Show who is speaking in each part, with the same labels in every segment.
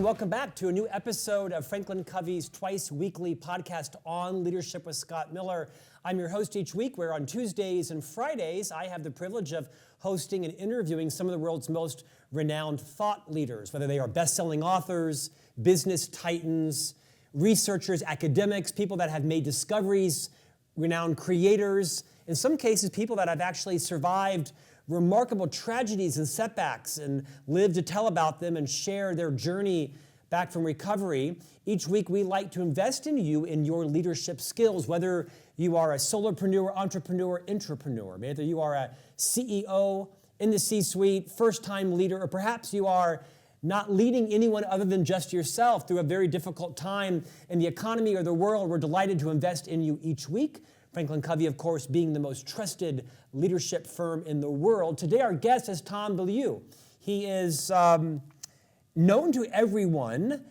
Speaker 1: welcome back to a new episode of Franklin Covey's twice-weekly podcast on leadership with Scott Miller. I'm your host each week, where on Tuesdays and Fridays, I have the privilege of hosting and interviewing some of the world's most renowned thought leaders, whether they are best-selling authors, business titans, researchers, academics, people that have made discoveries, renowned creators, in some cases, people that have actually survived remarkable tragedies and setbacks and live to tell about them and share their journey back from recovery. Each week, we like to invest in you in your leadership skills, whether you are a solopreneur, entrepreneur, intrapreneur, whether you are a CEO in the C-suite, first-time leader, or perhaps you are not leading anyone other than just yourself through a very difficult time in the economy or the world. We're delighted to invest in you each week. Franklin Covey, of course, being the most trusted leadership firm in the world. Today, our guest is Tom Bilyeu. He is known to everyone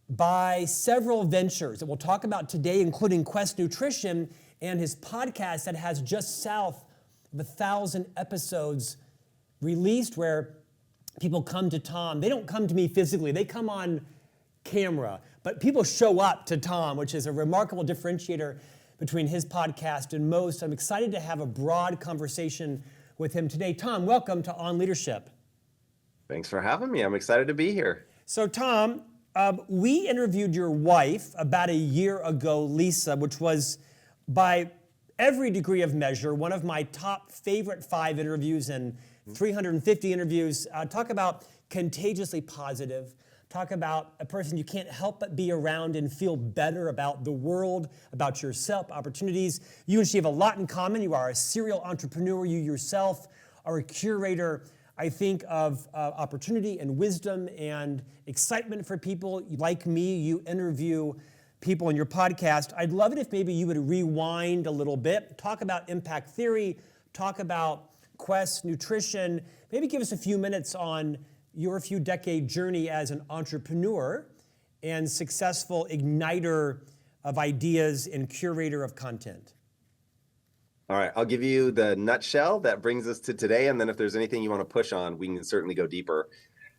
Speaker 1: by several ventures that we'll talk about today, including Quest Nutrition and his podcast that has just south of 1,000 episodes released, where people come to Tom. They don't come to me physically. They come on camera. But people show up to Tom, which is a remarkable differentiator between his podcast and most. I'm excited to have a broad conversation with him today. Tom, welcome to On Leadership.
Speaker 2: Thanks for having me. I'm excited to be here.
Speaker 1: So Tom, we interviewed your wife about a year ago, Lisa, which was by every degree of measure one of my top favorite 5 interviews and 350 interviews. Talk about contagiously positive. Talk about a person you can't help but be around and feel better about the world, about yourself, opportunities. You and she have a lot in common. You are a serial entrepreneur. You yourself are a curator, I think, of opportunity and wisdom and excitement for people. Like me, you interview people in your podcast. I'd love it if maybe you would rewind a little bit, talk about impact theory, talk about Quest Nutrition, maybe give us a few minutes on your few decade journey as an entrepreneur and successful igniter of ideas and curator of content.
Speaker 2: All right, I'll give you the nutshell that brings us to today, and then if there's anything you want to push on, we can certainly go deeper.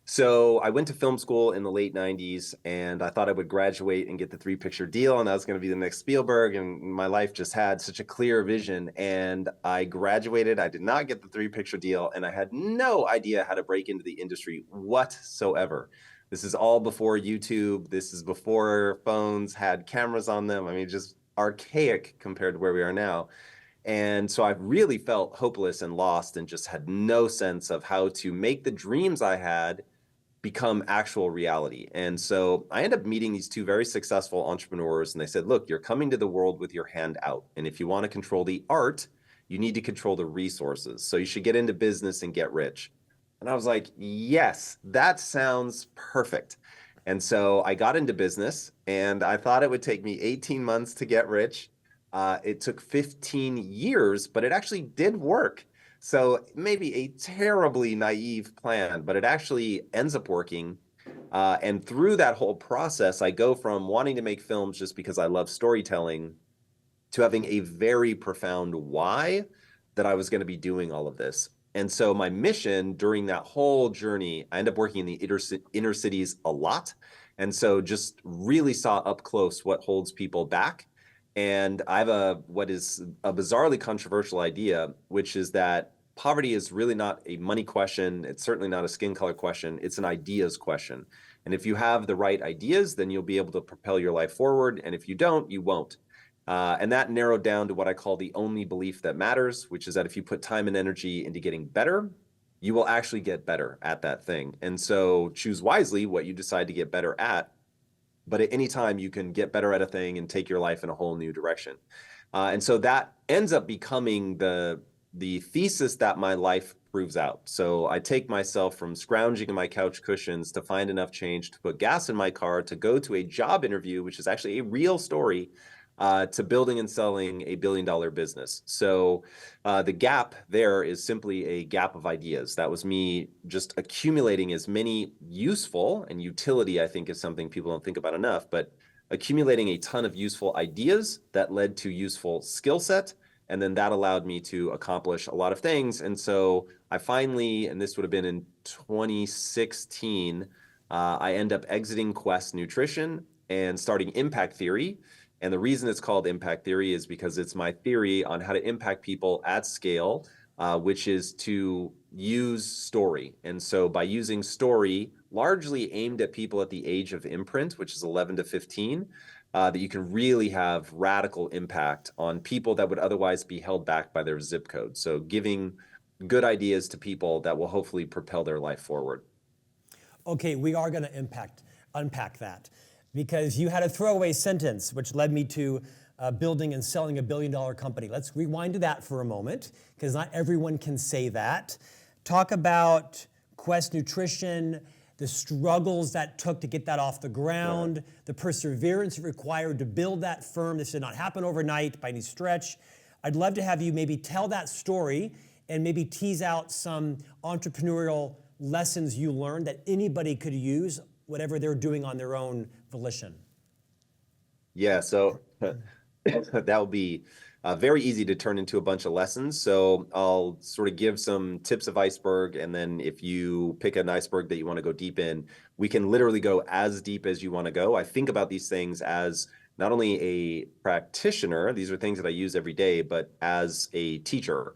Speaker 2: So I went to film school in the late 90s, and I thought I would graduate and get the 3-picture deal, and I was going to be the next Spielberg, and my life just had such a clear vision. And I graduated, I did not get the 3-picture deal, and I had no idea how to break into the industry whatsoever. This is all before YouTube. This is before phones had cameras on them. I mean, just archaic compared to where we are now. And so I really felt hopeless and lost and just had no sense of how to make the dreams I had become actual reality. And so I ended up meeting these 2 very successful entrepreneurs, and they said, look, you're coming to the world with your hand out. And if you want to control the art, you need to control the resources. So you should get into business and get rich. And I was like, yes, that sounds perfect. And so I got into business, and I thought it would take me 18 months to get rich. It took 15 years, but it actually did work. So maybe a terribly naive plan, but it actually ends up working. And through that whole process, I go from wanting to make films just because I love storytelling to having a very profound why that I was going to be doing all of this. And so my mission during that whole journey, I ended up working in the inner cities a lot. And so just really saw up close what holds people back. And I have what is a bizarrely controversial idea, which is that poverty is really not a money question. It's certainly not a skin color question. It's an ideas question. And if you have the right ideas, then you'll be able to propel your life forward. And if you don't, you won't. And that narrowed down to what I call the only belief that matters, which is that if you put time and energy into getting better, you will actually get better at that thing. And so choose wisely what you decide to get better at. But at any time, you can get better at a thing and take your life in a whole new direction. And so that ends up becoming the thesis that my life proves out. So I take myself from scrounging in my couch cushions to find enough change to put gas in my car, to go to a job interview, which is actually a real story, to building and selling a $1 billion business. So the gap there is simply a gap of ideas. That was me just accumulating as many useful, and utility I think is something people don't think about enough, but accumulating a ton of useful ideas that led to useful skill set. And then that allowed me to accomplish a lot of things. And so I finally, and this would have been in 2016, I end up exiting Quest Nutrition and starting Impact Theory. And the reason it's called Impact Theory is because it's my theory on how to impact people at scale, which is to use story. And so by using story, largely aimed at people at the age of imprint, which is 11 to 15, that you can really have radical impact on people that would otherwise be held back by their zip code. So giving good ideas to people that will hopefully propel their life forward.
Speaker 1: Okay, we are going to unpack that, because you had a throwaway sentence which led me to building and selling $1 billion company. Let's rewind to that for a moment, because not everyone can say that. Talk about Quest Nutrition, the struggles that took to get that off the ground, the perseverance required to build that firm. This did not happen overnight by any stretch. I'd love to have you maybe tell that story and maybe tease out some entrepreneurial lessons you learned that anybody could use, whatever they're doing on their own volition.
Speaker 2: Yeah, so that would be very easy to turn into a bunch of lessons. So I'll sort of give some tips of iceberg, and then if you pick an iceberg that you want to go deep in, we can literally go as deep as you want to go. I think about these things as not only a practitioner, these are things that I use every day, but as a teacher.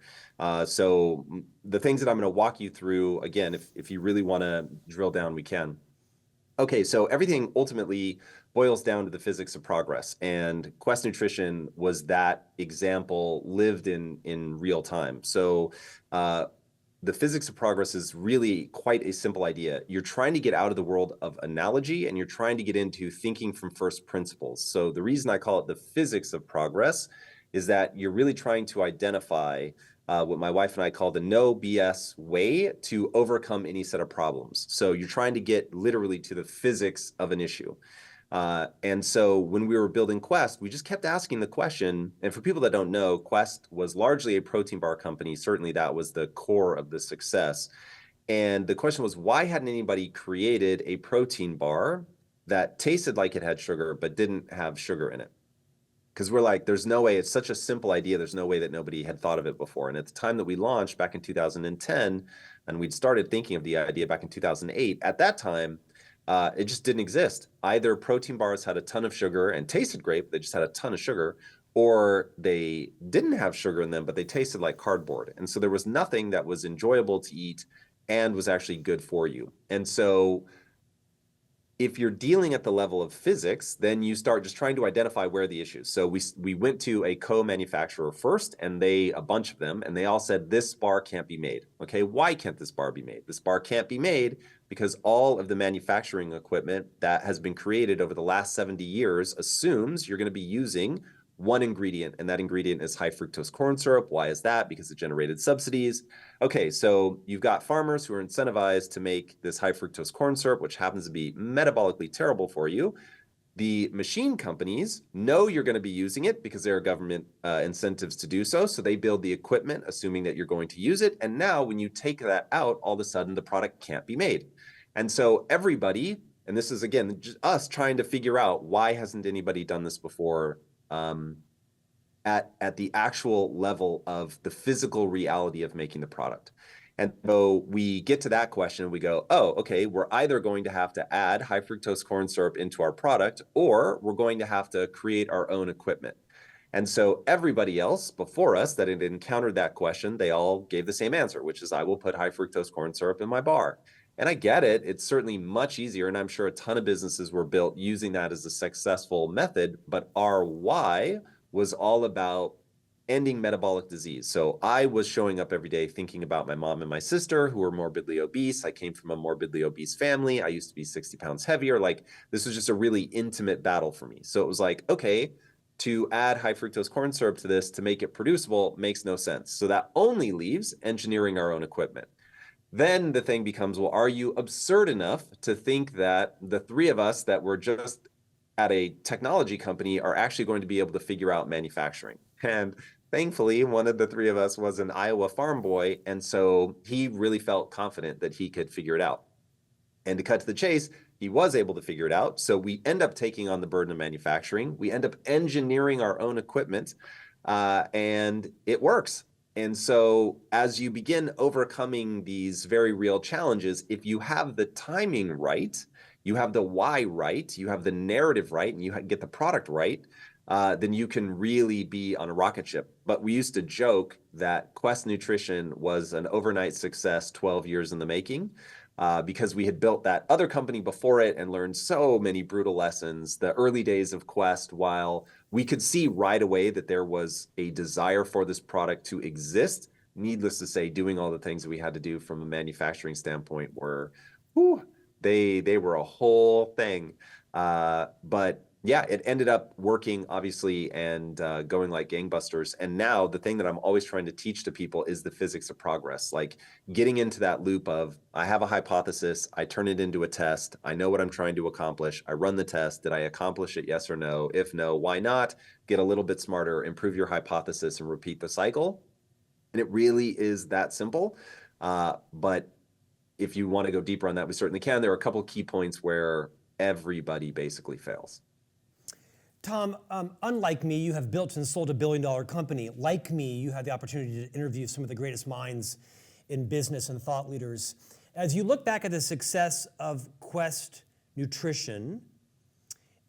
Speaker 2: So the things that I'm going to walk you through, again, if you really want to drill down, we can. Okay, so everything ultimately boils down to the physics of progress, and Quest Nutrition was that example lived in real time. So the physics of progress is really quite a simple idea. You're trying to get out of the world of analogy, and you're trying to get into thinking from first principles. So the reason I call it the physics of progress is that you're really trying to identify what my wife and I call the no BS way to overcome any set of problems. So you're trying to get literally to the physics of an issue. And so when we were building Quest, we just kept asking the question, and for people that don't know, Quest was largely a protein bar company. Certainly that was the core of the success. And the question was, why hadn't anybody created a protein bar that tasted like it had sugar, but didn't have sugar in it? Because we're like, there's no way, it's such a simple idea, there's no way that nobody had thought of it before. And at the time that we launched back in 2010, and we'd started thinking of the idea back in 2008, at that time, it just didn't exist. Either protein bars had a ton of sugar and tasted great, but they just had a ton of sugar, or they didn't have sugar in them, but they tasted like cardboard. And so there was nothing that was enjoyable to eat and was actually good for you. And so if you're dealing at the level of physics, then you start just trying to identify where the issues. So we went to a co-manufacturer first, and a bunch of them, and they all said, this bar can't be made. Okay, why can't this bar be made? This bar can't be made because all of the manufacturing equipment that has been created over the last 70 years assumes you're going to be using one ingredient, and that ingredient is high fructose corn syrup. Why is that? Because it generated subsidies. Okay, so you've got farmers who are incentivized to make this high fructose corn syrup, which happens to be metabolically terrible for you. The machine companies know you're going to be using it because there are government incentives to do so. So they build the equipment assuming that you're going to use it. And now when you take that out, all of a sudden the product can't be made. And so everybody, and this is again, just us trying to figure out why hasn't anybody done this before, at the actual level of the physical reality of making the product. And so we get to that question and we go, oh, okay, we're either going to have to add high fructose corn syrup into our product, or we're going to have to create our own equipment. And so everybody else before us that had encountered that question, they all gave the same answer, which is I will put high fructose corn syrup in my bar. And I get it. It's certainly much easier. And I'm sure a ton of businesses were built using that as a successful method. But our why was all about ending metabolic disease. So I was showing up every day thinking about my mom and my sister who were morbidly obese. I came from a morbidly obese family. I used to be 60 pounds heavier. Like, this was just a really intimate battle for me. So it was like, okay, to add high fructose corn syrup to this to make it producible makes no sense. So that only leaves engineering our own equipment. Then the thing becomes, well, are you absurd enough to think that the three of us that were just at a technology company are actually going to be able to figure out manufacturing? And thankfully, one of the three of us was an Iowa farm boy, and so he really felt confident that he could figure it out. And to cut to the chase, he was able to figure it out. So we end up taking on the burden of manufacturing. We end up engineering our own equipment, and it works. And so as you begin overcoming these very real challenges, if you have the timing right, you have the why right, you have the narrative right, and you get the product right, then you can really be on a rocket ship. But we used to joke that Quest Nutrition was an overnight success 12 years in the making, because we had built that other company before it and learned so many brutal lessons. The early days of Quest, while we could see right away that there was a desire for this product to exist, needless to say, doing all the things that we had to do from a manufacturing standpoint were, whew, they were a whole thing. But yeah, it ended up working, obviously, and going like gangbusters. And now the thing that I'm always trying to teach to people is the physics of progress, like getting into that loop of, I have a hypothesis, I turn it into a test, I know what I'm trying to accomplish, I run the test, did I accomplish it, yes or no? If no, why not? Get a little bit smarter, improve your hypothesis, and repeat the cycle. And it really is that simple. But if you want to go deeper on that, we certainly can. There are a couple of key points where everybody basically fails.
Speaker 1: Tom, unlike me, you have built and sold a billion-dollar company. Like me, you had the opportunity to interview some of the greatest minds in business and thought leaders. As you look back at the success of Quest Nutrition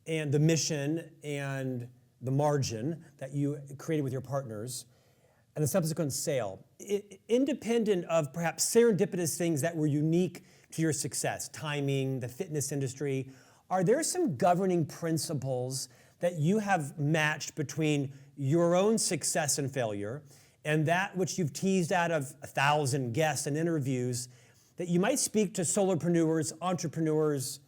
Speaker 1: and the mission and the margin that you created with your partners and the subsequent sale, independent of perhaps serendipitous things that were unique to your success, timing, the fitness industry, are there some governing principles that you have matched between your own success and failure and that which you've teased out of 1,000 guests and interviews that you might speak to solopreneurs, entrepreneurs,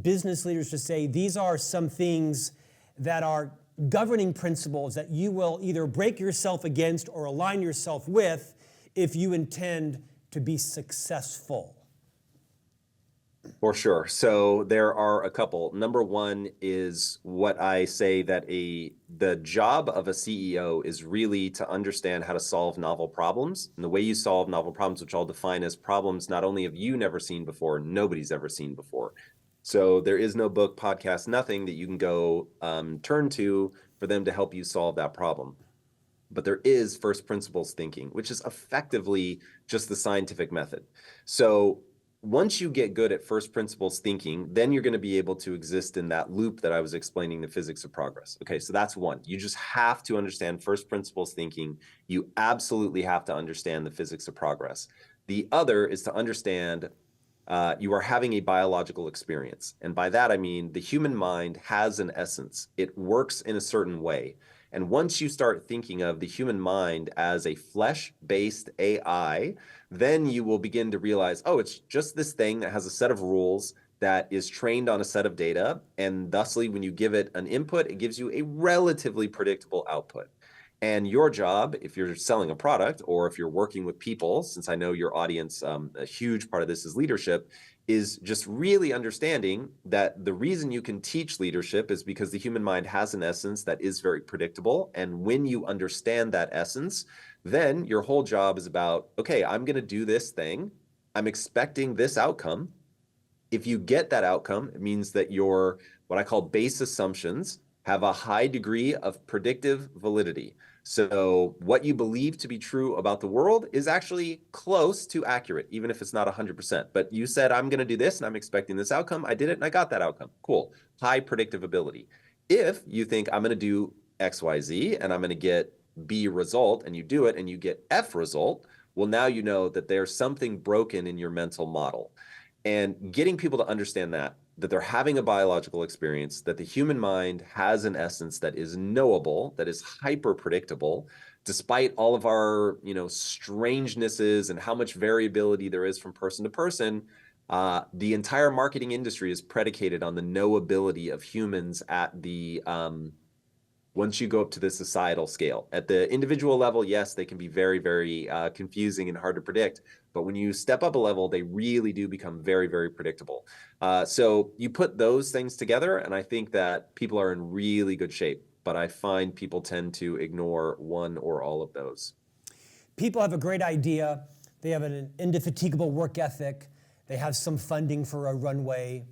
Speaker 1: business leaders to say, these are some things that are governing principles that you will either break yourself against or align yourself with if you intend to be successful?
Speaker 2: For sure. So there are a couple. Number one is what I say that the job of a CEO is really to understand how to solve novel problems. And the way you solve novel problems, which I'll define as problems not only have you never seen before, nobody's ever seen before. So there is no book, podcast, nothing that you can go turn to for them to help you solve that problem. But there is first principles thinking, which is effectively just the scientific method. So once you get good at first principles thinking, then you're going to be able to exist in that loop that I was explaining, the physics of progress. Okay, so that's one. You just have to understand first principles thinking. You absolutely have to understand the physics of progress. The other is to understand you are having a biological experience. And by that, I mean the human mind has an essence. It works in a certain way. And once you start thinking of the human mind as a flesh-based AI, then you will begin to realize, oh, it's just this thing that has a set of rules that is trained on a set of data. And thusly, when you give it an input, it gives you a relatively predictable output. And your job, if you're selling a product or if you're working with people, since I know your audience, a huge part of this is leadership, is just really understanding that the reason you can teach leadership is because the human mind has an essence that is very predictable. And when you understand that essence, then your whole job is about, okay, I'm going to do this thing. I'm expecting this outcome. If you get that outcome, it means that your, what I call base assumptions, have a high degree of predictive validity. So what you believe to be true about the world is actually close to accurate, even if it's not 100%. But you said, I'm going to do this and I'm expecting this outcome. I did it and I got that outcome. Cool. High predictive ability. If you think I'm going to do X, Y, Z and I'm going to get B result and you do it and you get F result, well, now you know that there's something broken in your mental model. And getting people to understand that they're having a biological experience, that the human mind has an essence that is knowable, that is hyper predictable, despite all of our, strangenesses and how much variability there is from person to person. The entire marketing industry is predicated on the knowability of humans at the once you go up to the societal scale. At the individual level, yes, they can be very, very confusing and hard to predict. But when you step up a level, they really do become very, very predictable. So you put those things together, and I think that people are in really good shape. But I find people tend to ignore one or all of those.
Speaker 1: People have a great idea. They have an indefatigable work ethic. They have some funding for a runway,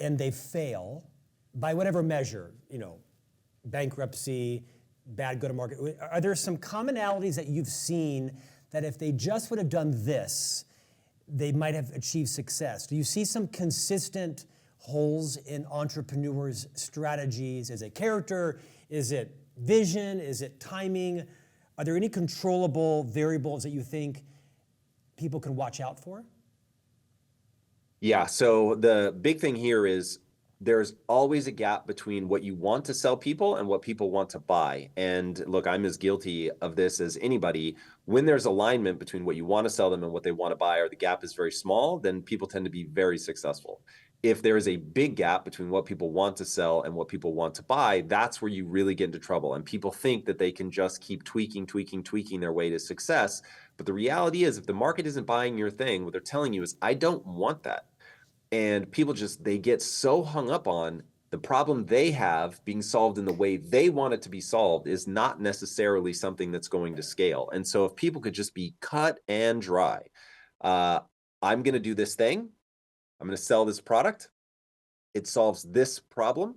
Speaker 1: and they fail by whatever measure, bankruptcy, bad go-to-market. Are there some commonalities that you've seen that if they just would have done this, they might have achieved success? Do you see some consistent holes in entrepreneurs' strategies? Is it character? Is it vision? Is it timing? Are there any controllable variables that you think people can watch out for?
Speaker 2: Yeah, so the big thing here is there's always a gap between what you want to sell people and what people want to buy. And look, I'm as guilty of this as anybody. When there's alignment between what you want to sell them and what they want to buy, or the gap is very small, then people tend to be very successful. If there is a big gap between what people want to sell and what people want to buy, that's where you really get into trouble. And people think that they can just keep tweaking their way to success. But the reality is, if the market isn't buying your thing, what they're telling you is, I don't want that. And people they get so hung up on the problem they have being solved in the way they want it to be solved is not necessarily something that's going to scale. And so if people could just be cut and dry, I'm going to do this thing. I'm going to sell this product. It solves this problem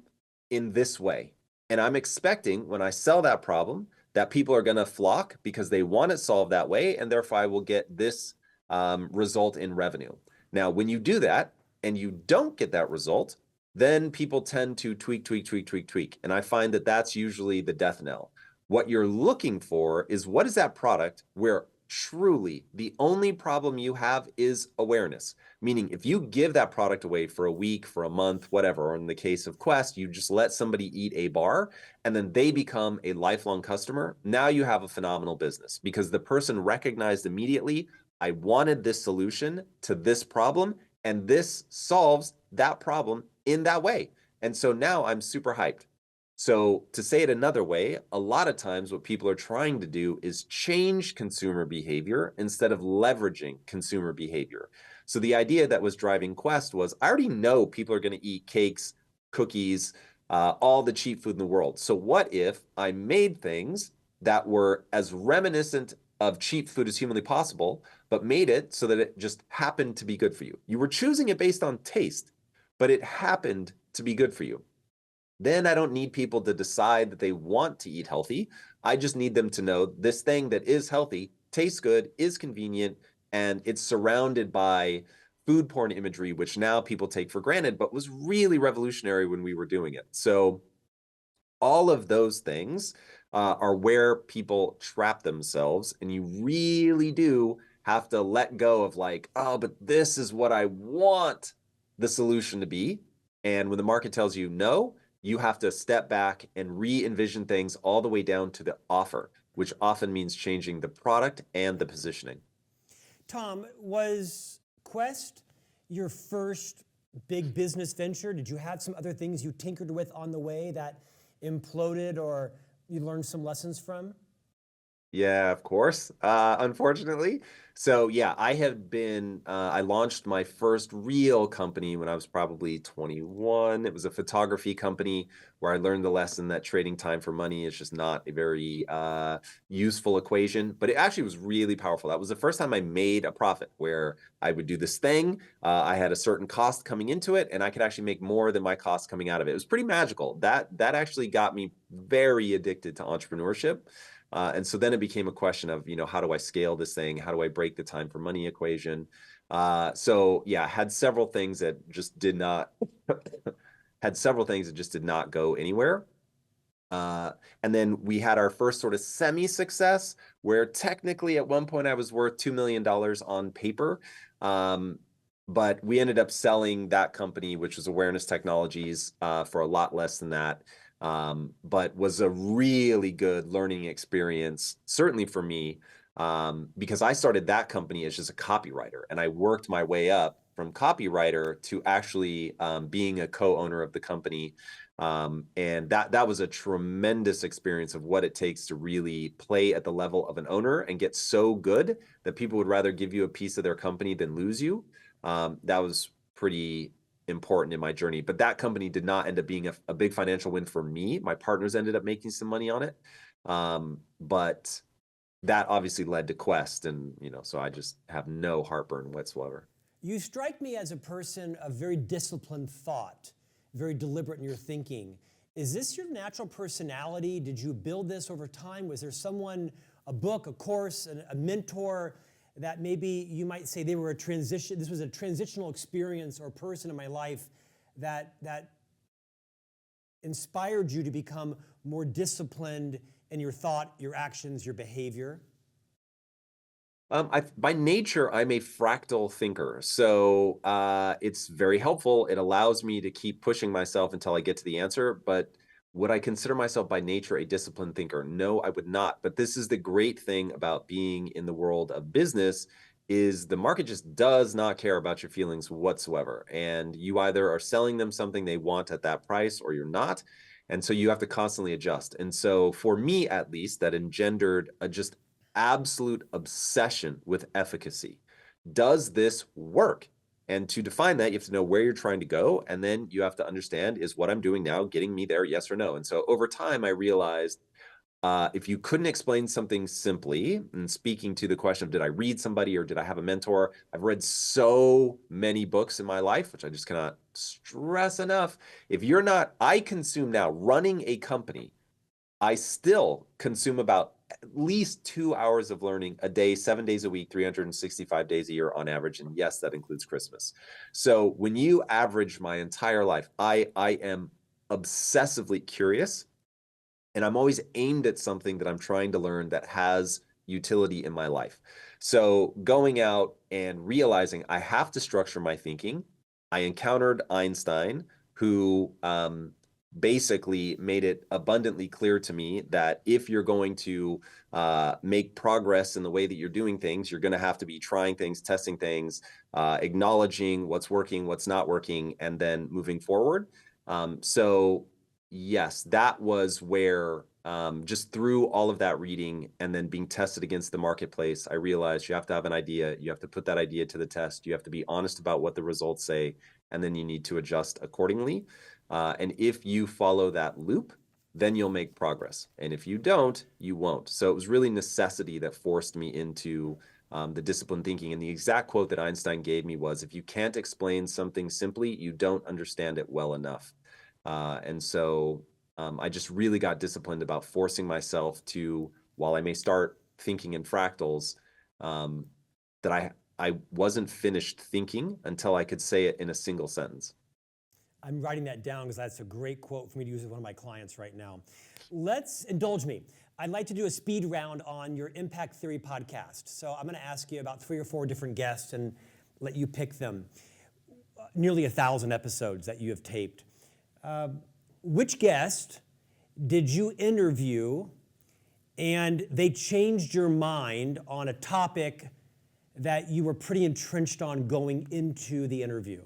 Speaker 2: in this way. And I'm expecting when I sell that problem that people are going to flock because they want it solved that way. And therefore I will get this result in revenue. Now, when you do that, and you don't get that result, then people tend to tweak. And I find that that's usually the death knell. What you're looking for is, what is that product where truly the only problem you have is awareness? Meaning, if you give that product away for a week, for a month, whatever, or in the case of Quest, you just let somebody eat a bar and then they become a lifelong customer, now you have a phenomenal business because the person recognized immediately, I wanted this solution to this problem, and this solves that problem in that way. And so now I'm super hyped. So to say it another way, a lot of times what people are trying to do is change consumer behavior instead of leveraging consumer behavior. So the idea that was driving Quest was, I already know people are going to eat cakes, cookies, all the cheap food in the world. So what if I made things that were as reminiscent of cheap food as humanly possible, but made it so that it just happened to be good for you? You were choosing it based on taste, but it happened to be good for you. Then I don't need people to decide that they want to eat healthy. I just need them to know this thing that is healthy, tastes good, is convenient, and it's surrounded by food porn imagery, which now people take for granted, but was really revolutionary when we were doing it. So all of those things are where people trap themselves, and you really do have to let go of like, oh, but this is what I want the solution to be. And when the market tells you no, you have to step back and re-envision things all the way down to the offer, which often means changing the product and the positioning.
Speaker 1: Tom, was Quest your first big business venture? Did you have some other things you tinkered with on the way that imploded or you learned some lessons from?
Speaker 2: Yeah, of course, unfortunately. So yeah, I launched my first real company when I was probably 21. It was a photography company where I learned the lesson that trading time for money is just not a very useful equation, but it actually was really powerful. That was the first time I made a profit where I would do this thing. I had a certain cost coming into it and I could actually make more than my cost coming out of it. It was pretty magical. That actually got me very addicted to entrepreneurship. And so then it became a question of, how do I scale this thing? How do I break the time for money equation? So yeah, had several things that just did not go anywhere. And then we had our first sort of semi-success where technically at one point I was worth $2 million on paper. But we ended up selling that company, which was Awareness Technologies, for a lot less than that. But was a really good learning experience, certainly for me, because I started that company as just a copywriter, and I worked my way up from copywriter to actually being a co-owner of the company. And that was a tremendous experience of what it takes to really play at the level of an owner and get so good that people would rather give you a piece of their company than lose you. That was pretty important in my journey, but that company did not end up being a big financial win for me. My partners ended up making some money on it. But that obviously led to Quest, and so I just have no heartburn whatsoever.
Speaker 1: You strike me as a person of very disciplined thought, very deliberate in your thinking. Is this your natural personality? Did you build this over time? Was there someone, a book, a course, a mentor that maybe you might say this was a transitional experience or person in my life that inspired you to become more disciplined in your thought, your actions, your behavior?
Speaker 2: By nature, I'm a fractal thinker. So it's very helpful. It allows me to keep pushing myself until I get to the answer. But would I consider myself by nature a disciplined thinker? No, I would not. But this is the great thing about being in the world of business is the market just does not care about your feelings whatsoever. And you either are selling them something they want at that price or you're not. And so you have to constantly adjust. And so for me, at least, that engendered a just absolute obsession with efficacy. Does this work? And to define that, you have to know where you're trying to go. And then you have to understand, is what I'm doing now getting me there, yes or no? And so over time, I realized if you couldn't explain something simply, and speaking to the question of did I read somebody or did I have a mentor, I've read so many books in my life, which I just cannot stress enough. If you're not, I consume now running a company, I still consume about at least 2 hours of learning a day, 7 days a week, 365 days a year on average. And yes, that includes Christmas. So when you average my entire life, I am obsessively curious, and I'm always aimed at something that I'm trying to learn that has utility in my life. So going out and realizing I have to structure my thinking, I encountered Einstein, who basically made it abundantly clear to me that if you're going to make progress in the way that you're doing things, you're going to have to be trying things, testing things, acknowledging what's working, what's not working, and then moving forward. So yes, that was where just through all of that reading and then being tested against the marketplace, I realized you have to have an idea. You have to put that idea to the test. You have to be honest about what the results say, and then you need to adjust accordingly. And if you follow that loop, then you'll make progress. And if you don't, you won't. So it was really necessity that forced me into the disciplined thinking. And the exact quote that Einstein gave me was, if you can't explain something simply, you don't understand it well enough. And so I just really got disciplined about forcing myself to, while I may start thinking in fractals, that I wasn't finished thinking until I could say it in a single sentence.
Speaker 1: I'm writing that down because that's a great quote for me to use with one of my clients right now. Let's indulge me. I'd like to do a speed round on your Impact Theory podcast. So I'm going to ask you about 3 or 4 different guests and let you pick them. Nearly 1,000 episodes that you have taped. Which guest did you interview and they changed your mind on a topic that you were pretty entrenched on going into the interview?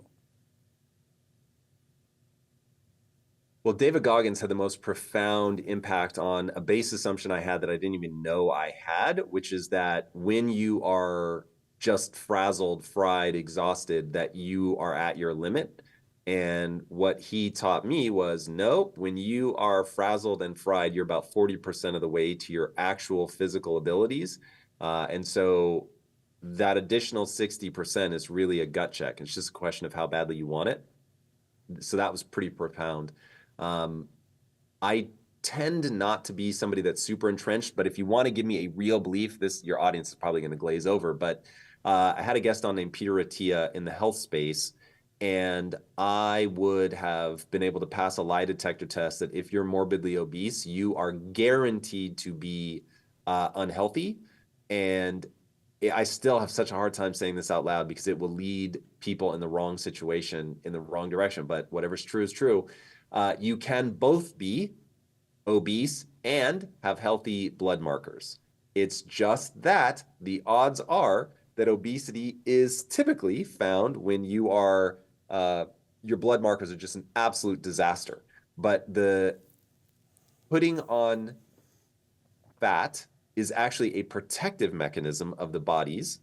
Speaker 2: Well, David Goggins had the most profound impact on a base assumption I had that I didn't even know I had, which is that when you are just frazzled, fried, exhausted, that you are at your limit. And what he taught me was, nope, when you are frazzled and fried, you're about 40% of the way to your actual physical abilities. And so that additional 60% is really a gut check. It's just a question of how badly you want it. So that was pretty profound. I tend not to be somebody that's super entrenched, but if you want to give me a real belief, your audience is probably going to glaze over. But I had a guest on named Peter Attia in the health space, and I would have been able to pass a lie detector test that if you're morbidly obese, you are guaranteed to be unhealthy. And I still have such a hard time saying this out loud because it will lead people in the wrong situation, in the wrong direction. But whatever's true is true. You can both be obese and have healthy blood markers. It's just that the odds are that obesity is typically found when you are, your blood markers are just an absolute disaster. But the putting on fat is actually a protective mechanism of the body's.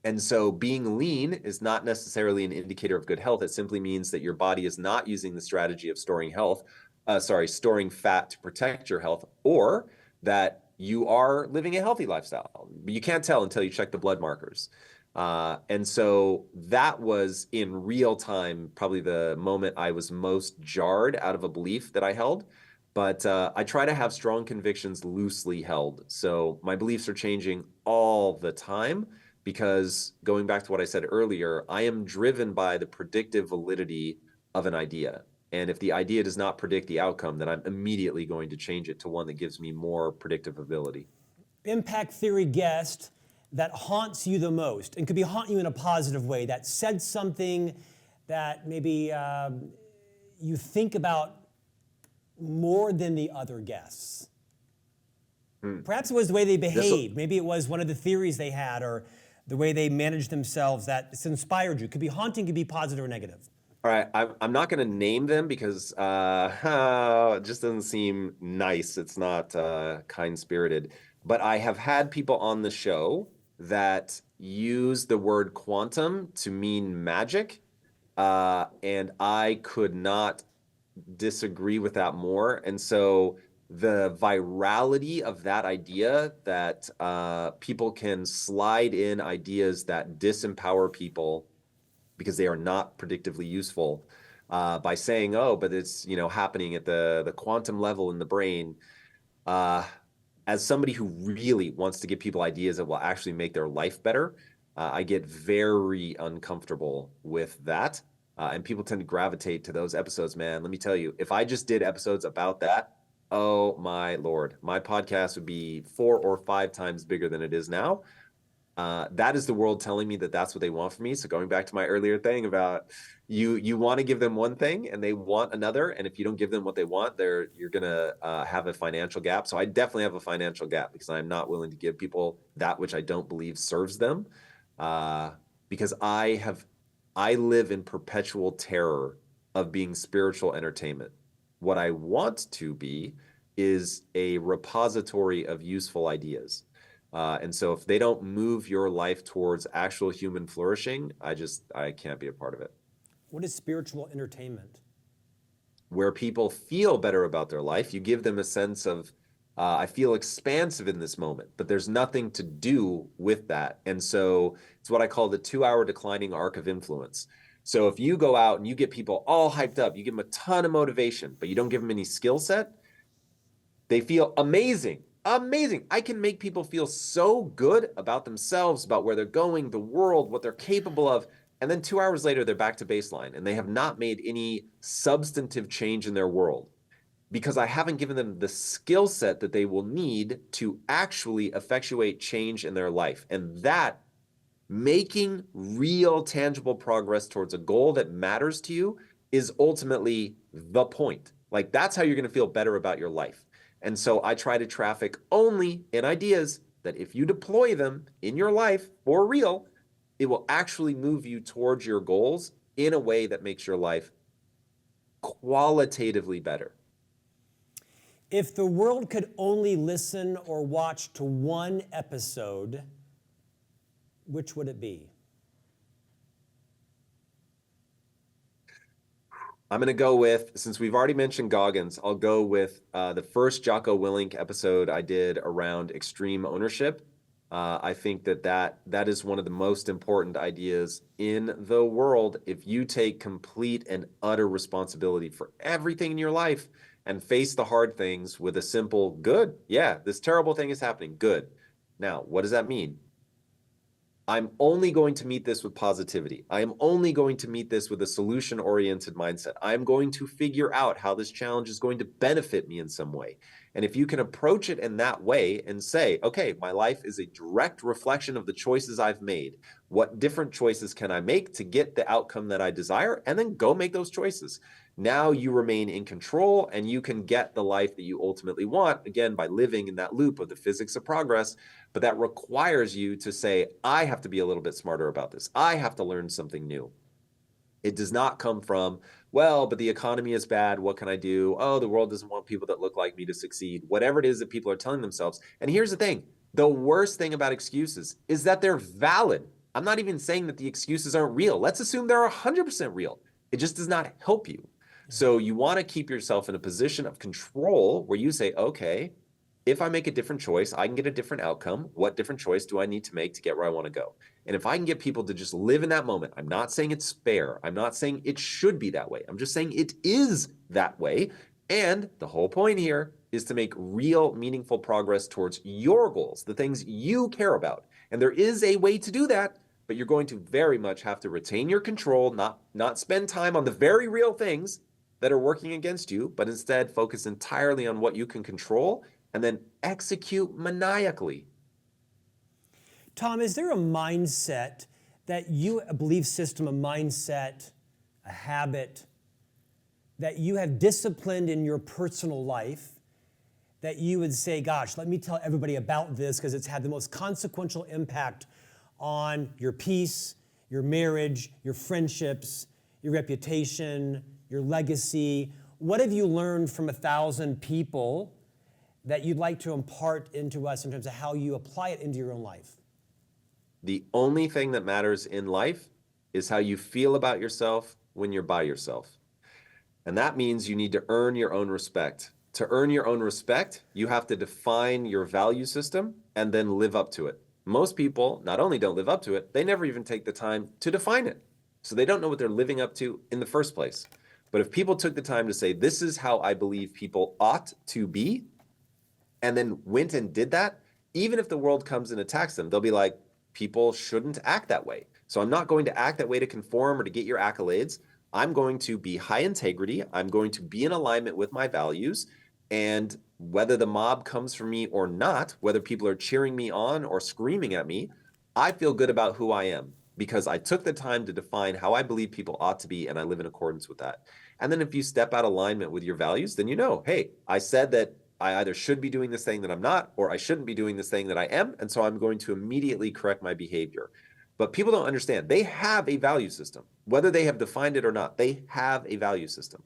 Speaker 2: And so being lean is not necessarily an indicator of good health. It simply means that your body is not using the strategy of storing fat to protect your health, or that you are living a healthy lifestyle. But you can't tell until you check the blood markers. And so that was in real time, probably the moment I was most jarred out of a belief that I held. But I try to have strong convictions loosely held. So my beliefs are changing all the time, because going back to what I said earlier, I am driven by the predictive validity of an idea. And if the idea does not predict the outcome, then I'm immediately going to change it to one that gives me more predictive ability.
Speaker 1: Impact theory guest that haunts you the most, and could be haunt you in a positive way, that said something that maybe you think about more than the other guests. Perhaps it was the way they behaved. Maybe it was one of the theories they had or the way they managed themselves that's inspired you. Could be haunting, could be positive or negative.
Speaker 2: All right, I'm not going to name them because it just doesn't seem nice. It's not kind-spirited. But I have had people on the show that use the word quantum to mean magic, and I could not disagree with that more. And so the virality of that idea that people can slide in ideas that disempower people because they are not predictively useful by saying, oh, but it's happening at the quantum level in the brain. As somebody who really wants to give people ideas that will actually make their life better, I get very uncomfortable with that. And people tend to gravitate to those episodes, man. Let me tell you, if I just did episodes about that, oh my Lord, my podcast would be 4 or 5 times bigger than it is now. That is the world telling me that that's what they want from me. So going back to my earlier thing about you want to give them one thing and they want another. And if you don't give them what they want, you're going to have a financial gap. So I definitely have a financial gap because I'm not willing to give people that which I don't believe serves them. Because I live in perpetual terror of being spiritual entertainment. What I want to be is a repository of useful ideas. And so if they don't move your life towards actual human flourishing, I can't be a part of it.
Speaker 1: What is spiritual entertainment?
Speaker 2: Where people feel better about their life. You give them a sense of, I feel expansive in this moment, but there's nothing to do with that. And so it's what I call the 2-hour declining arc of influence. So if you go out and you get people all hyped up, you give them a ton of motivation, but you don't give them any skill set, they feel amazing. Amazing. I can make people feel so good about themselves, about where they're going, the world, what they're capable of. And then 2 hours later, they're back to baseline and they have not made any substantive change in their world because I haven't given them the skill set that they will need to actually effectuate change in their life. And that making real tangible progress towards a goal that matters to you is ultimately the point. Like that's how you're going to feel better about your life. And so I try to traffic only in ideas that if you deploy them in your life for real, it will actually move you towards your goals in a way that makes your life qualitatively better.
Speaker 1: If the world could only listen or watch to one episode, which would it be?
Speaker 2: I'm going to go with, since we've already mentioned Goggins, I'll go with the first Jocko Willink episode I did around extreme ownership. I think that is one of the most important ideas in the world. If you take complete and utter responsibility for everything in your life and face the hard things with a simple, good, yeah, this terrible thing is happening, good. Now, what does that mean? I'm only going to meet this with positivity. I am only going to meet this with a solution-oriented mindset. I'm going to figure out how this challenge is going to benefit me in some way. And if you can approach it in that way and say, okay, my life is a direct reflection of the choices I've made. What different choices can I make to get the outcome that I desire? And then go make those choices. Now you remain in control and you can get the life that you ultimately want, again, by living in that loop of the physics of progress. But that requires you to say, I have to be a little bit smarter about this. I have to learn something new. It does not come from, well, but the economy is bad. What can I do? Oh, the world doesn't want people that look like me to succeed. Whatever it is that people are telling themselves. And here's the thing. The worst thing about excuses is that they're valid. I'm not even saying that the excuses aren't real. Let's assume they're 100% real. It just does not help you. So you want to keep yourself in a position of control where you say, okay, if I make a different choice, I can get a different outcome. What different choice do I need to make to get where I want to go? And if I can get people to just live in that moment, I'm not saying it's fair. I'm not saying it should be that way. I'm just saying it is that way. And the whole point here is to make real, meaningful progress towards your goals, the things you care about. And there is a way to do that, but you're going to very much have to retain your control, not spend time on the very real things that are working against you, but instead focus entirely on what you can control and then execute maniacally.
Speaker 1: Tom, is there a mindset that you, a belief system, a mindset, a habit that you have disciplined in your personal life that you would say, gosh, let me tell everybody about this because it's had the most consequential impact on your peace, your marriage, your friendships, your reputation, your legacy? What have you learned from 1,000 people that you'd like to impart into us in terms of how you apply it into your own life?
Speaker 2: The only thing that matters in life is how you feel about yourself when you're by yourself. And that means you need to earn your own respect. To earn your own respect, you have to define your value system and then live up to it. Most people not only don't live up to it, they never even take the time to define it. So they don't know what they're living up to in the first place. But if people took the time to say, this is how I believe people ought to be, and then went and did that, even if the world comes and attacks them, they'll be like, people shouldn't act that way. So I'm not going to act that way to conform or to get your accolades. I'm going to be high integrity. I'm going to be in alignment with my values. And whether the mob comes for me or not, whether people are cheering me on or screaming at me, I feel good about who I am because I took the time to define how I believe people ought to be, and I live in accordance with that. And then if you step out of alignment with your values, then you know, hey, I said that I either should be doing this thing that I'm not, or I shouldn't be doing this thing that I am, and so I'm going to immediately correct my behavior. But people don't understand. They have a value system. Whether they have defined it or not, they have a value system.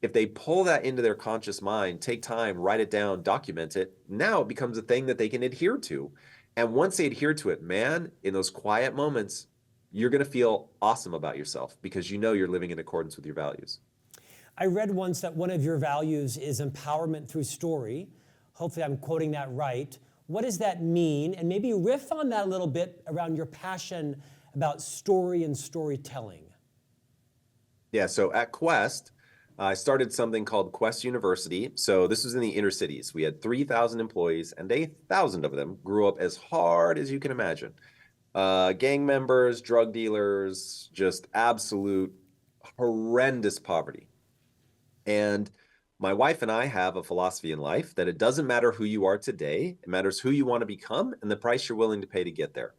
Speaker 2: If they pull that into their conscious mind, take time, write it down, document it, now it becomes a thing that they can adhere to. And once they adhere to it, man, in those quiet moments, you're going to feel awesome about yourself because you know you're living in accordance with your values.
Speaker 1: I read once that one of your values is empowerment through story. Hopefully I'm quoting that right. What does that mean? And maybe riff on that a little bit around your passion about story and storytelling.
Speaker 2: Yeah, so at Quest, I started something called Quest University. So this was in the inner cities. We had 3,000 employees, and 1,000 of them grew up as hard as you can imagine. Gang members, drug dealers, just absolute horrendous poverty. And my wife and I have a philosophy in life that it doesn't matter who you are today, it matters who you want to become and the price you're willing to pay to get there.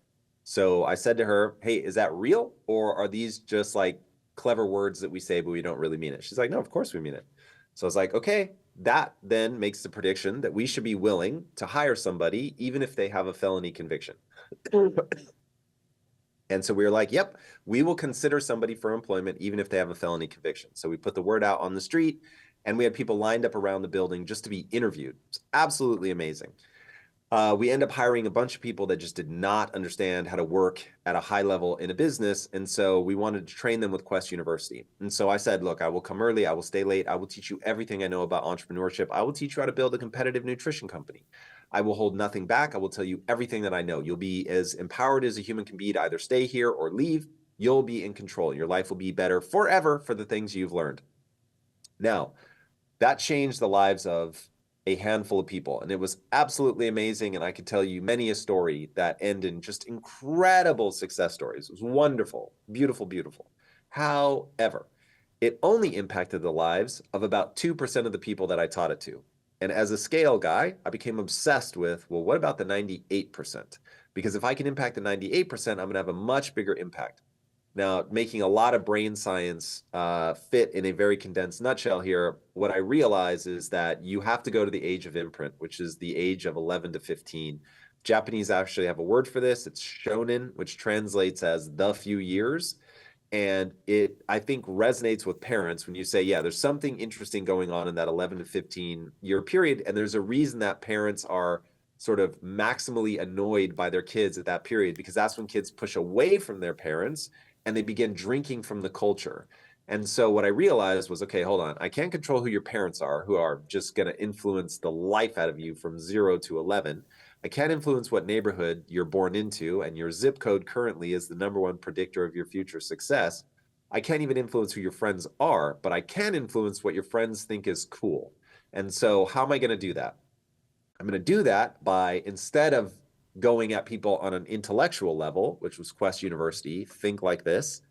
Speaker 2: So I said to her, hey, is that real? Or are these just like clever words that we say, but we don't really mean it? She's like, no, of course we mean it. So I was like, okay, that then makes the prediction that we should be willing to hire somebody, even if they have a felony conviction. And so we were like, yep, we will consider somebody for employment, even if they have a felony conviction. So we put the word out on the street, and we had people lined up around the building just to be interviewed. It's absolutely amazing. We end up hiring a bunch of people that just did not understand how to work at a high level in a business. And so we wanted to train them with Quest University. And so I said, look, I will come early. I will stay late. I will teach you everything I know about entrepreneurship. I will teach you how to build a competitive nutrition company. I will hold nothing back. I will tell you everything that I know. You'll be as empowered as a human can be to either stay here or leave. You'll be in control. Your life will be better forever for the things you've learned. Now, that changed the lives of a handful of people, and it was absolutely amazing. And I could tell you many a story that ended in just incredible success stories. It was wonderful, beautiful, beautiful. However, it only impacted the lives of about 2% of the people that I taught it to. And as a scale guy, I became obsessed with, well, what about the 98%? Because if I can impact the 98%, I'm going to have a much bigger impact. Now, making a lot of brain science fit in a very condensed nutshell here, what I realize is that you have to go to the age of imprint, which is the age of 11 to 15. Japanese actually have a word for this. It's shonen, which translates as the few years. And it, I think, resonates with parents when you say, yeah, there's something interesting going on in that 11 to 15 year period. And there's a reason that parents are sort of maximally annoyed by their kids at that period, because that's when kids push away from their parents and they begin drinking from the culture. And so what I realized was, okay, hold on. I can't control who your parents are, who are just going to influence the life out of you from 0 to 11. I can't influence what neighborhood you're born into, and your zip code currently is the #1 predictor of your future success. I can't even influence who your friends are, but I can influence what your friends think is cool. And so how am I going to do that? I'm going to do that by, instead of going at people on an intellectual level, which was Quest University, think like this,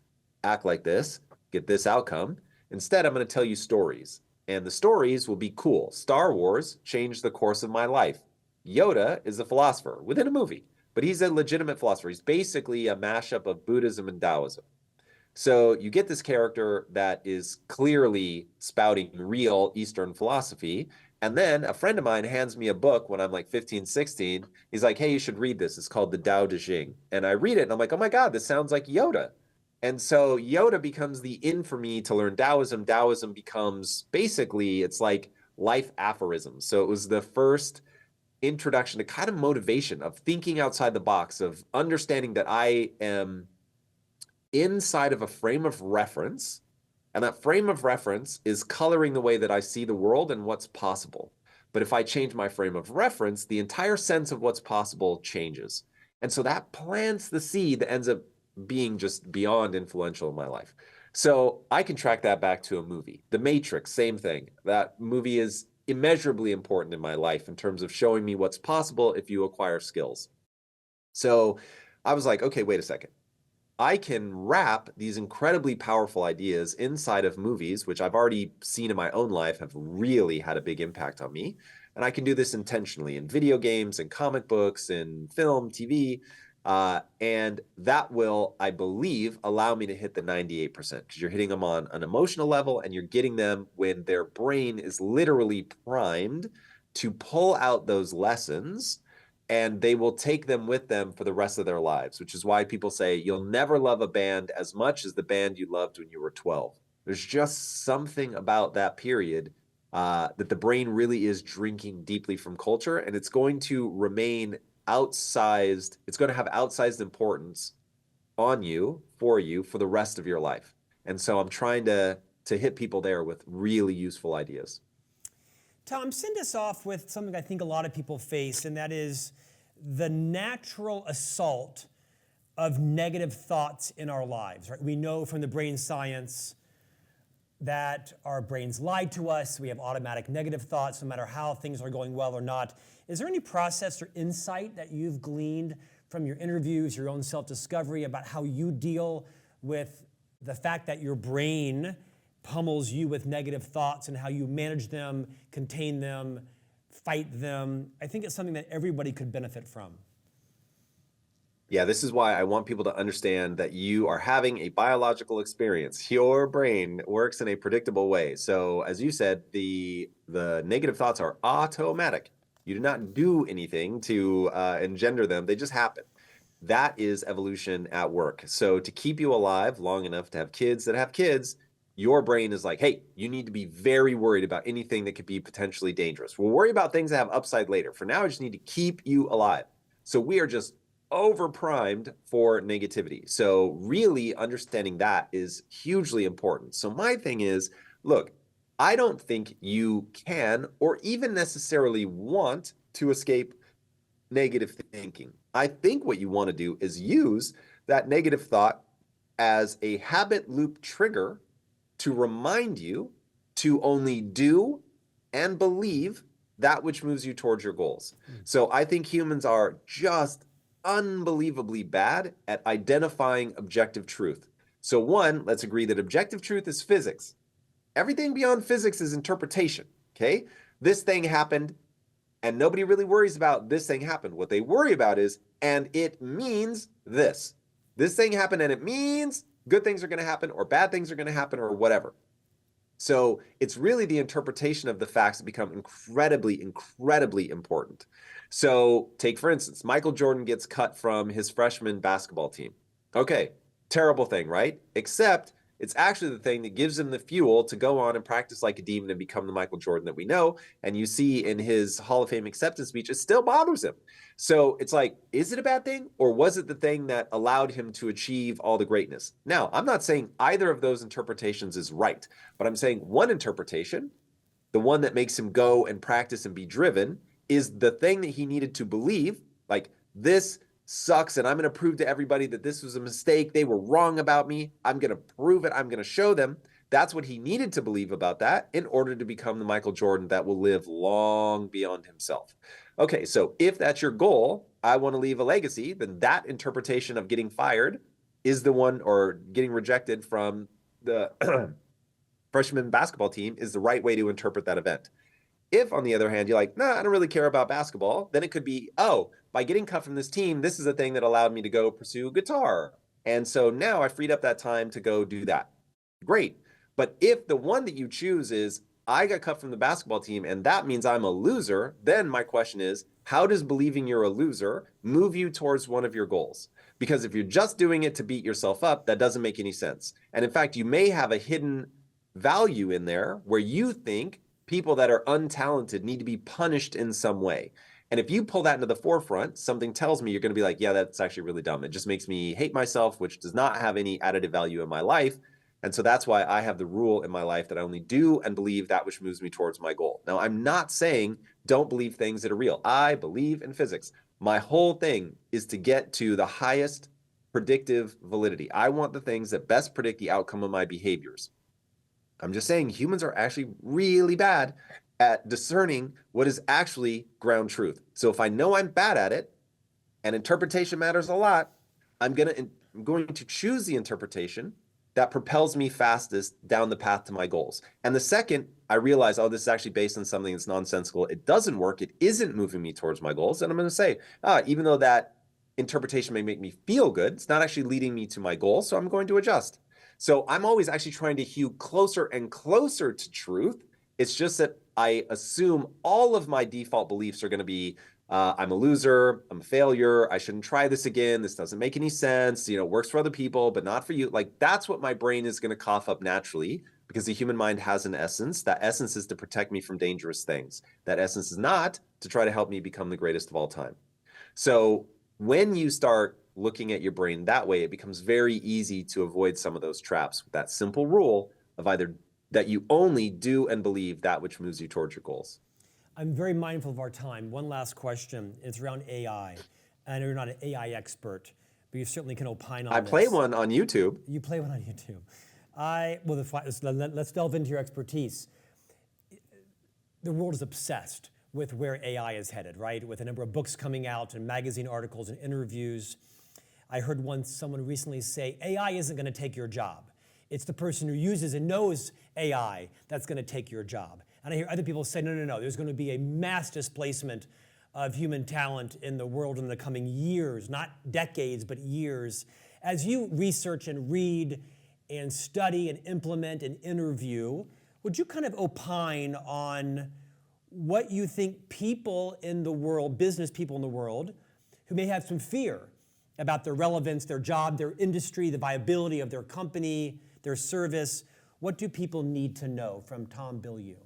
Speaker 2: act like this, get this outcome. Instead, I'm going to tell you stories, and the stories will be cool. Star Wars changed the course of my life. Yoda is a philosopher within a movie, but he's a legitimate philosopher. He's basically a mashup of Buddhism and Taoism. So you get this character that is clearly spouting real Eastern philosophy. And then a friend of mine hands me a book when I'm like 15, 16. He's like, hey, you should read this. It's called the Tao Te Ching. And I read it and I'm like, oh my God, this sounds like Yoda. And so Yoda becomes the in for me to learn Taoism. Taoism becomes basically, it's like life aphorisms. So it was the first introduction to kind of motivation of thinking outside the box, of understanding that I am inside of a frame of reference, and that frame of reference is coloring the way that I see the world and what's possible. But if I change my frame of reference, the entire sense of what's possible changes. And so that plants the seed that ends up being just beyond influential in my life. So I can track that back to a movie. The Matrix, same thing. That movie is immeasurably important in my life in terms of showing me what's possible if you acquire skills. So I was like, okay, wait a second. I can wrap these incredibly powerful ideas inside of movies, which I've already seen in my own life have really had a big impact on me. And I can do this intentionally in video games and comic books and film, TV. And that will, I believe, allow me to hit the 98% because you're hitting them on an emotional level and you're getting them when their brain is literally primed to pull out those lessons, and they will take them with them for the rest of their lives, which is why people say you'll never love a band as much as the band you loved when you were 12. There's just something about that period that the brain really is drinking deeply from culture, and it's going to remain outsized. It's going to have outsized importance on you for the rest of your life. And so I'm trying to hit people there with really useful ideas.
Speaker 1: Tom, send us off with something I think a lot of people face, and that is the natural assault of negative thoughts in our lives. Right? We know from the brain science that our brains lie to us. We have automatic negative thoughts no matter how things are going well or not. Is there any process or insight that you've gleaned from your interviews, your own self-discovery about how you deal with the fact that your brain pummels you with negative thoughts and how you manage them, contain them, fight them? I think it's something that everybody could benefit from.
Speaker 2: Yeah, this is why I want people to understand that you are having a biological experience. Your brain works in a predictable way. So as you said, the negative thoughts are automatic. You do not do anything to engender them. They just happen. That is evolution at work. So to keep you alive long enough to have kids that have kids, your brain is like, hey, you need to be very worried about anything that could be potentially dangerous. We'll worry about things that have upside later. For now, I just need to keep you alive. So we are just over-primed for negativity. So really understanding that is hugely important. So my thing is, look, I don't think you can or even necessarily want to escape negative thinking. I think what you want to do is use that negative thought as a habit loop trigger to remind you to only do and believe that which moves you towards your goals. So I think humans are just unbelievably bad at identifying objective truth. So one, let's agree that objective truth is physics. Everything beyond physics is interpretation, okay? This thing happened, and nobody really worries about this thing happened. What they worry about is, and it means this. This thing happened, and it means good things are going to happen, or bad things are going to happen, or whatever. So it's really the interpretation of the facts that become incredibly, incredibly important. So take, for instance, Michael Jordan gets cut from his freshman basketball team. Okay, terrible thing, right? Except it's actually the thing that gives him the fuel to go on and practice like a demon and become the Michael Jordan that we know. And you see in his Hall of Fame acceptance speech, it still bothers him. So it's like, is it a bad thing? Or was it the thing that allowed him to achieve all the greatness? Now, I'm not saying either of those interpretations is right, but I'm saying one interpretation, the one that makes him go and practice and be driven, is the thing that he needed to believe, like, this sucks, and I'm going to prove to everybody that this was a mistake. They were wrong about me. I'm going to prove it. I'm going to show them. That's what he needed to believe about that in order to become the Michael Jordan that will live long beyond himself. Okay, so if that's your goal, I want to leave a legacy, then that interpretation of getting fired is the one, or getting rejected from the freshman basketball team is the right way to interpret that event. If, on the other hand, you're like, nah, I don't really care about basketball, then it could be, oh, by getting cut from this team, this is a thing that allowed me to go pursue guitar. And so now I freed up that time to go do that. Great. But if the one that you choose is, I got cut from the basketball team and that means I'm a loser, then my question is, how does believing you're a loser move you towards one of your goals? Because if you're just doing it to beat yourself up, that doesn't make any sense. And in fact, you may have a hidden value in there where you think people that are untalented need to be punished in some way. And if you pull that into the forefront, something tells me you're going to be like, yeah, that's actually really dumb. It just makes me hate myself, which does not have any additive value in my life. And so that's why I have the rule in my life that I only do and believe that which moves me towards my goal. Now, I'm not saying don't believe things that are real. I believe in physics. My whole thing is to get to the highest predictive validity. I want the things that best predict the outcome of my behaviors. I'm just saying humans are actually really bad at discerning what is actually ground truth. So if I know I'm bad at it, and interpretation matters a lot, I'm going to choose the interpretation that propels me fastest down the path to my goals. And the second I realize, oh, this is actually based on something that's nonsensical, it doesn't work, it isn't moving me towards my goals, and I'm going to say, even though that interpretation may make me feel good, it's not actually leading me to my goal, so I'm going to adjust. So I'm always actually trying to hew closer and closer to truth. It's just that I assume all of my default beliefs are going to be, I'm a loser, I'm a failure, I shouldn't try this again, this doesn't make any sense, it works for other people, but not for you. Like, that's what my brain is going to cough up naturally, because the human mind has an essence. That essence is to protect me from dangerous things. That essence is not to try to help me become the greatest of all time. So when you start looking at your brain that way, it becomes very easy to avoid some of those traps with that simple rule of either that you only do and believe that which moves you towards your goals.
Speaker 1: I'm very mindful of our time. One last question. It's around AI. I know you're not an AI expert, but you certainly can opine on this.
Speaker 2: I play one on YouTube.
Speaker 1: You play one on YouTube. Let's delve into your expertise. The world is obsessed with where AI is headed, right? With a number of books coming out and magazine articles and interviews. I heard someone recently say, AI isn't going to take your job. It's the person who uses and knows AI that's going to take your job. And I hear other people say, no, there's going to be a mass displacement of human talent in the world in the coming years, not decades, but years. As you research and read and study and implement and interview, would you kind of opine on what you think people in the world, business people in the world, who may have some fear about their relevance, their job, their industry, the viability of their company, their service, what do people need to know from Tom Bilyeu?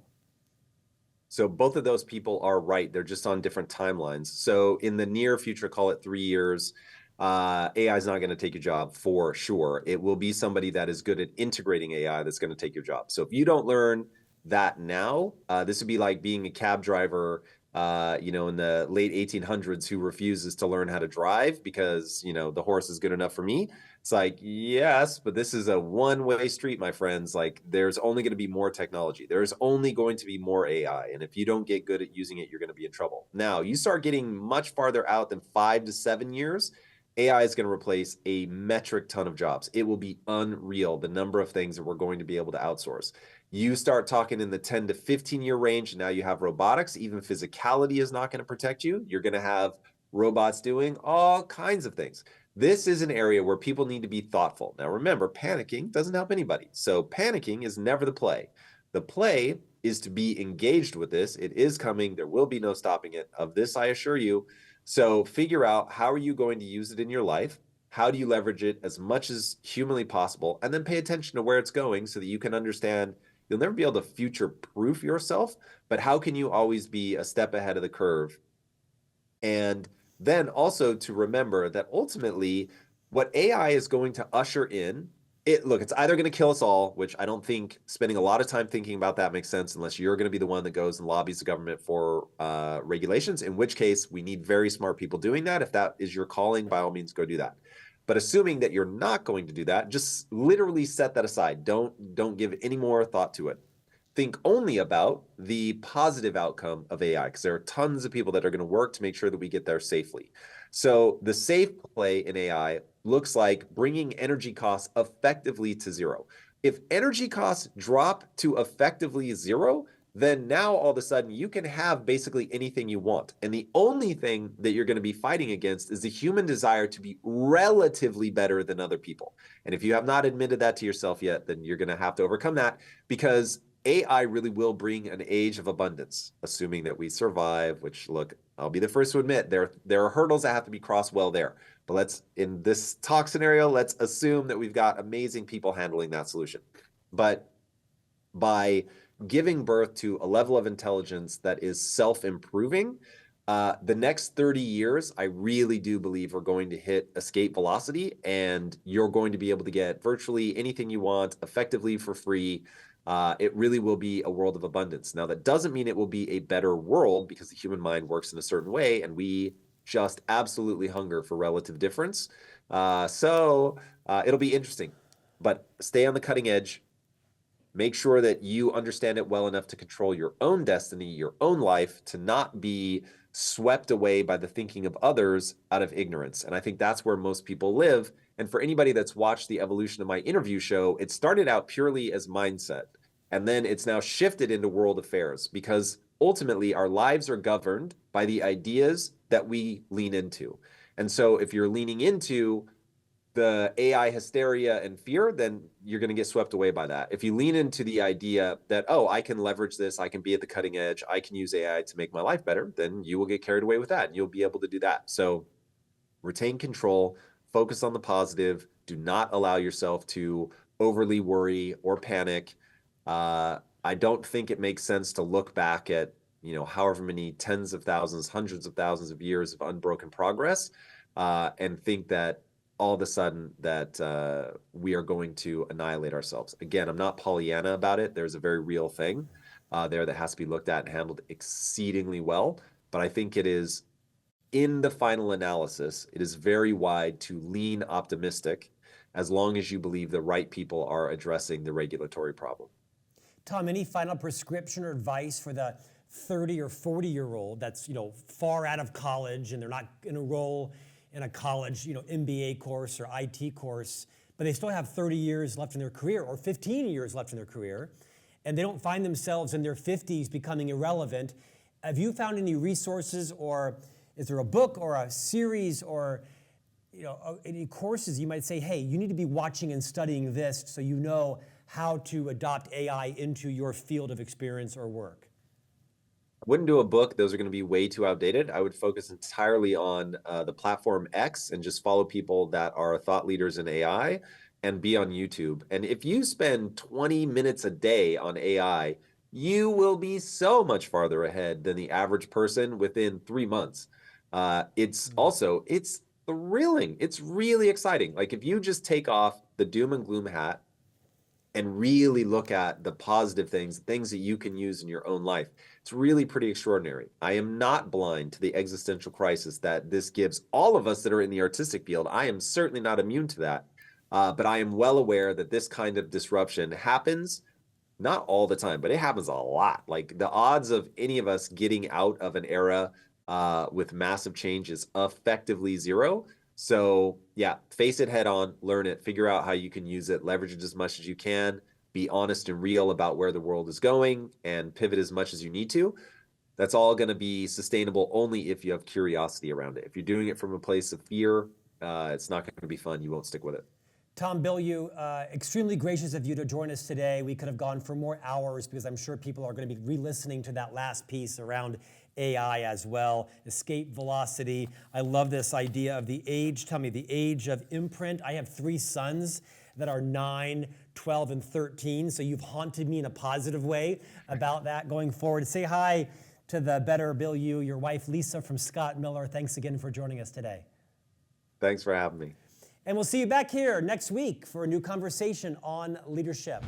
Speaker 2: So both of those people are right. They're just on different timelines. So in the near future, call it 3 years, AI is not going to take your job for sure. It will be somebody that is good at integrating AI that's going to take your job. So if you don't learn that now, this would be like being a cab driver, in the late 1800s who refuses to learn how to drive because, the horse is good enough for me. It's like, yes, but this is a one-way street, my friends. Like, there's only going to be more technology. There's only going to be more AI. And if you don't get good at using it, you're going to be in trouble. Now, you start getting much farther out than 5 to 7 years, AI is going to replace a metric ton of jobs. It will be unreal, the number of things that we're going to be able to outsource. You start talking in the 10 to 15 year range, now you have robotics. Even physicality is not going to protect you. You're going to have robots doing all kinds of things. This is an area where people need to be thoughtful. Now, remember, panicking doesn't help anybody. So panicking is never the play. The play is to be engaged with this. It is coming. There will be no stopping it. Of this, I assure you. So figure out, how are you going to use it in your life? How do you leverage it as much as humanly possible? And then pay attention to where it's going so that you can understand. You'll never be able to future-proof yourself, but how can you always be a step ahead of the curve? And then also to remember that ultimately what AI is going to usher in, it's either going to kill us all, which I don't think spending a lot of time thinking about that makes sense unless you're going to be the one that goes and lobbies the government for regulations, in which case we need very smart people doing that. If that is your calling, by all means, go do that. But assuming that you're not going to do that, just literally set that aside. Don't give any more thought to it. think only about the positive outcome of AI, because there are tons of people that are going to work to make sure that we get there safely. So the safe play in AI looks like bringing energy costs effectively to zero. If energy costs drop to effectively zero, then now all of a sudden you can have basically anything you want. And the only thing that you're going to be fighting against is the human desire to be relatively better than other people. And if you have not admitted that to yourself yet, then you're going to have to overcome that, because AI really will bring an age of abundance, assuming that we survive, which, look, I'll be the first to admit there are hurdles that have to be crossed well there. But in this talk scenario, let's assume that we've got amazing people handling that solution. But by giving birth to a level of intelligence that is self-improving, the next 30 years, I really do believe we're going to hit escape velocity, and you're going to be able to get virtually anything you want effectively for free. It really will be a world of abundance. Now, that doesn't mean it will be a better world, because the human mind works in a certain way, and we just absolutely hunger for relative difference. So it'll be interesting, but stay on the cutting edge. Make sure that you understand it well enough to control your own destiny, your own life, to not be swept away by the thinking of others out of ignorance. And I think that's where most people live. And for anybody that's watched the evolution of my interview show, it started out purely as mindset. And then it's now shifted into world affairs, because ultimately our lives are governed by the ideas that we lean into. And so if you're leaning into the AI hysteria and fear, then you're going to get swept away by that. If you lean into the idea that, oh, I can leverage this, I can be at the cutting edge, I can use AI to make my life better, then you will get carried away with that, and you'll be able to do that. So retain control, focus on the positive, do not allow yourself to overly worry or panic. I don't think it makes sense to look back at, however many tens of thousands, hundreds of thousands of years of unbroken progress, and think that all of a sudden that we are going to annihilate ourselves. Again, I'm not Pollyanna about it. There's a very real thing there that has to be looked at and handled exceedingly well. But I think it is, in the final analysis, it is very wide to lean optimistic, as long as you believe the right people are addressing the regulatory problem.
Speaker 1: Tom, any final prescription or advice for the 30 or 40-year-old that's far out of college, and they're not going to enroll in a college, MBA course or IT course, but they still have 30 years left in their career, or 15 years left in their career, and they don't find themselves in their 50s becoming irrelevant? Have you found any resources, or is there a book or a series or any courses you might say, hey, you need to be watching and studying this so you know how to adopt AI into your field of experience or work?
Speaker 2: Wouldn't do a book. Those are going to be way too outdated. I would focus entirely on the platform X, and just follow people that are thought leaders in AI, and be on YouTube. And if you spend 20 minutes a day on AI, you will be so much farther ahead than the average person within 3 months. It's thrilling. It's really exciting. Like, if you just take off the doom and gloom hat and really look at the positive things that you can use in your own life, it's really pretty extraordinary. I am not blind to the existential crisis that this gives all of us that are in the artistic field. I am certainly not immune to that. But I am well aware that this kind of disruption happens, not all the time, but it happens a lot. Like, the odds of any of us getting out of an era with massive change is effectively zero. So yeah, face it head on, learn it, figure out how you can use it, leverage it as much as you can, be honest and real about where the world is going, and pivot as much as you need to. That's all going to be sustainable only if you have curiosity around it. If you're doing it from a place of fear, it's not going to be fun. You won't stick with it.
Speaker 1: Tom Bilyeu, extremely gracious of you to join us today. We could have gone for more hours, because I'm sure people are going to be re-listening to that last piece around AI as well. Escape velocity. I love this idea of the age. Tell me, the age of imprint. I have 3 sons that are 9, 12, and 13, so you've haunted me in a positive way about that going forward. Say hi to the better Bilyeu, your wife Lisa from Scott Miller. Thanks again for joining us today.
Speaker 2: Thanks for having me.
Speaker 1: And we'll see you back here next week for a new conversation on leadership.